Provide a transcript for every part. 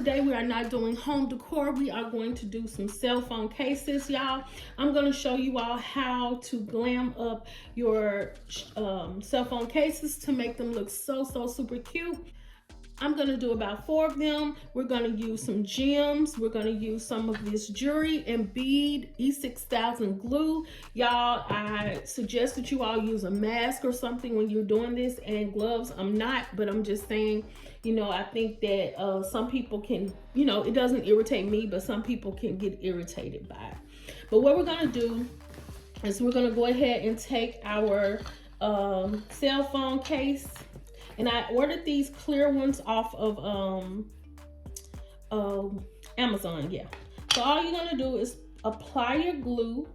today we are not doing home decor. We are going to do some cell phone cases, y'all. I'm going to show you all how to glam up your cell phone cases to make them look so super cute. I'm going to do about 4 of them. We're going to use some gems. We're going to use some of this jewelry and bead E6000 glue. Y'all, I suggest that you all use a mask or something when you're doing this, and gloves. I'm not, but I'm just saying, you know, I think that some people can, you know, it doesn't irritate me, but some people can get irritated by it. But what we're going to do is we're going to go ahead and take our cell phone case. And I ordered these clear ones off of Amazon, yeah. So all you're gonna do is apply your glue.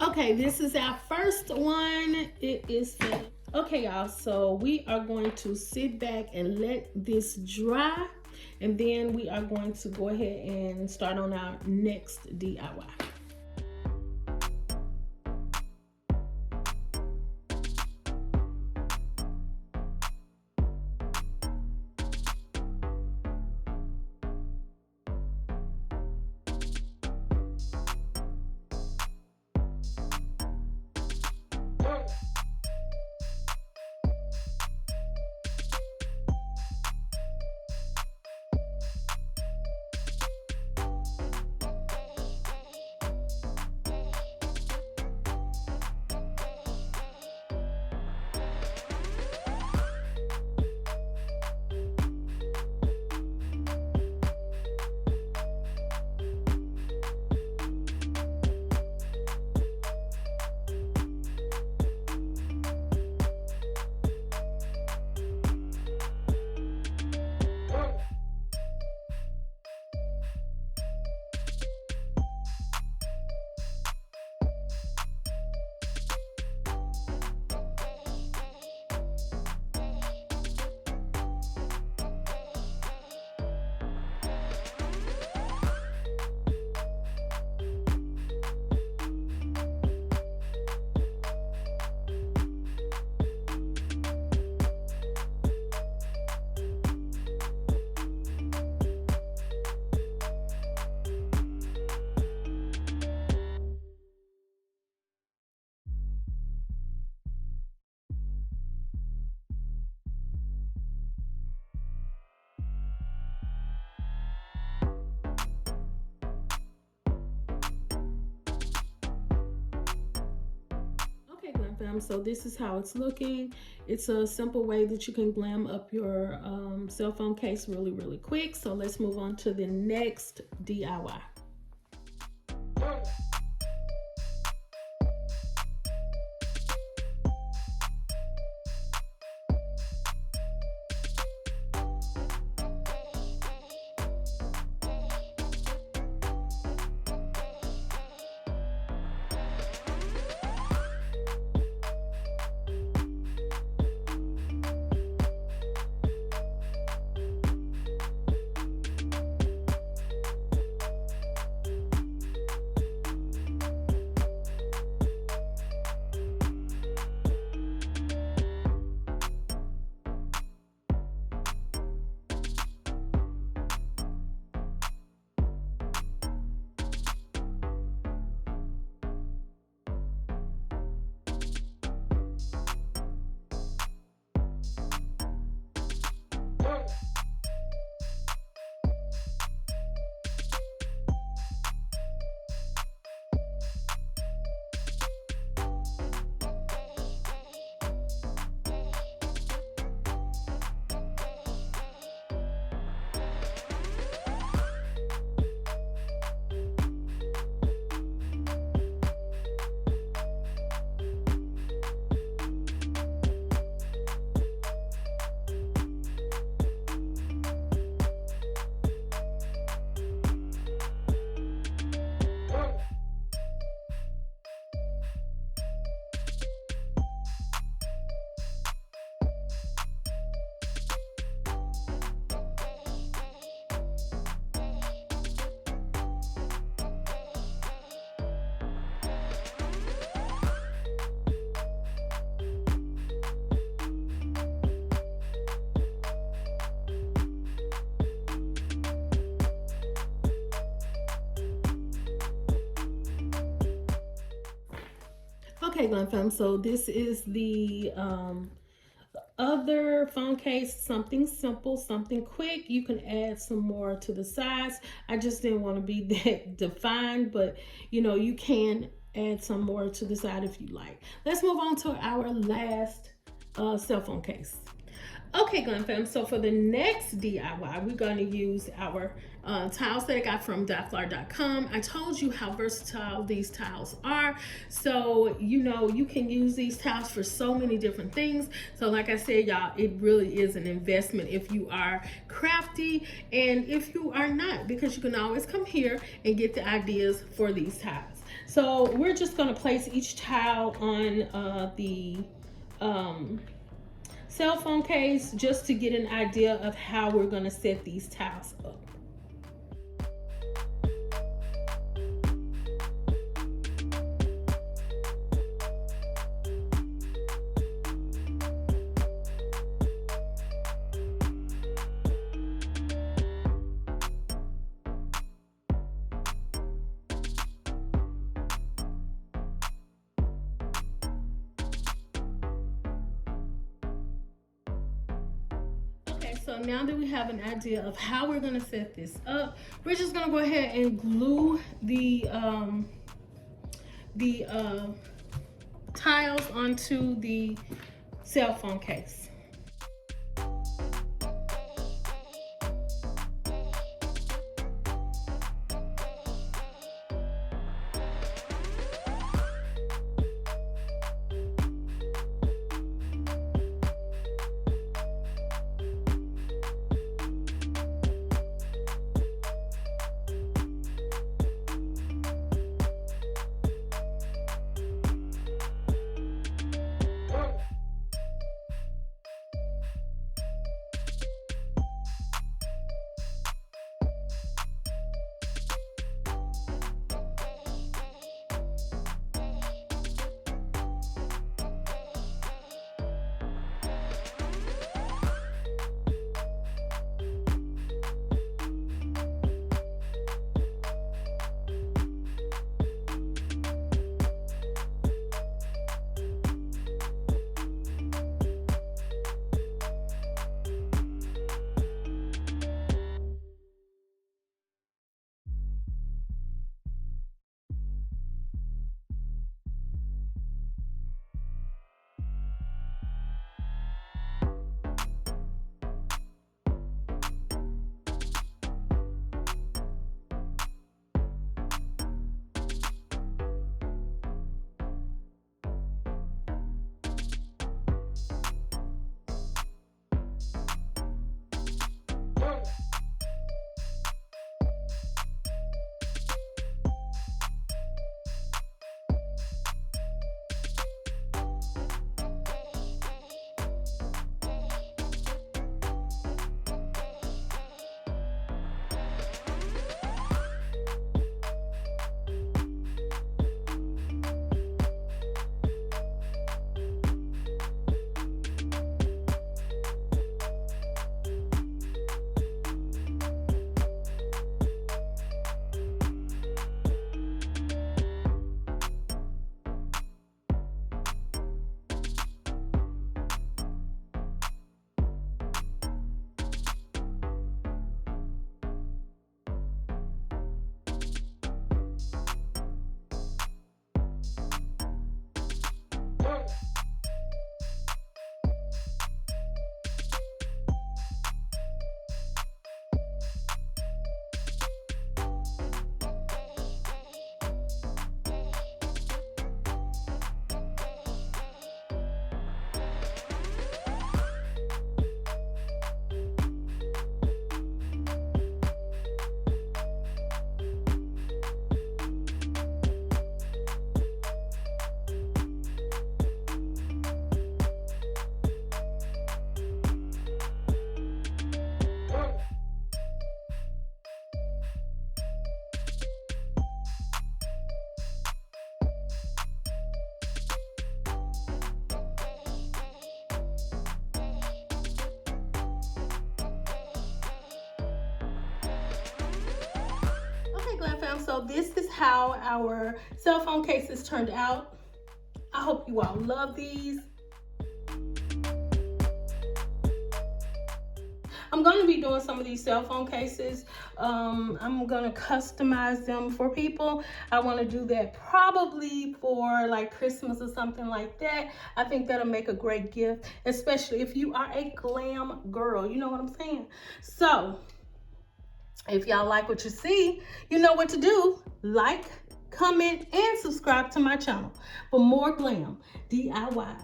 Okay, this is our first one. It is okay, y'all. So we are going to sit back and let this dry, and then we are going to go ahead and start on our next DIY. Glam Fam. So this is how it's looking. It's a simple way that you can glam up your cell phone case really, really quick. So let's move on to the next DIY. Okay, Glam Fam, so this is the other phone case, something simple, something quick. You can add some more to the sides. I just didn't want to be that defined, but you know, you can add some more to the side if you like. Let's move on to our last cell phone case. Okay, Glam Fam, so for the next DIY, we're going to use our tiles that I got from dotflower.com. I told you how versatile these tiles are. So, you know, you can use these tiles for so many different things. So like I said, y'all, it really is an investment if you are crafty and if you are not, because you can always come here and get the ideas for these tiles. So we're just going to place each tile on the cell phone case just to get an idea of how we're going to set these tiles up. So now that we have an idea of how we're going to set this up, we're just going to go ahead and glue the tiles onto the cell phone case. so this is how our cell phone cases turned out. I hope you all love these. I'm going to be doing some of these cell phone cases. I'm going to customize them for people. I want to do that probably for like Christmas or something like that. I think that'll make a great gift, especially if you are a glam girl. You know what I'm saying? So if y'all like what you see, you know what to do. Like, comment, and subscribe to my channel for more glam DIYs.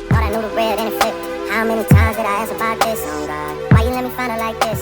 Thought I knew the red and it flipped. How many times did I ask about this? Oh God, why you let me find her like this?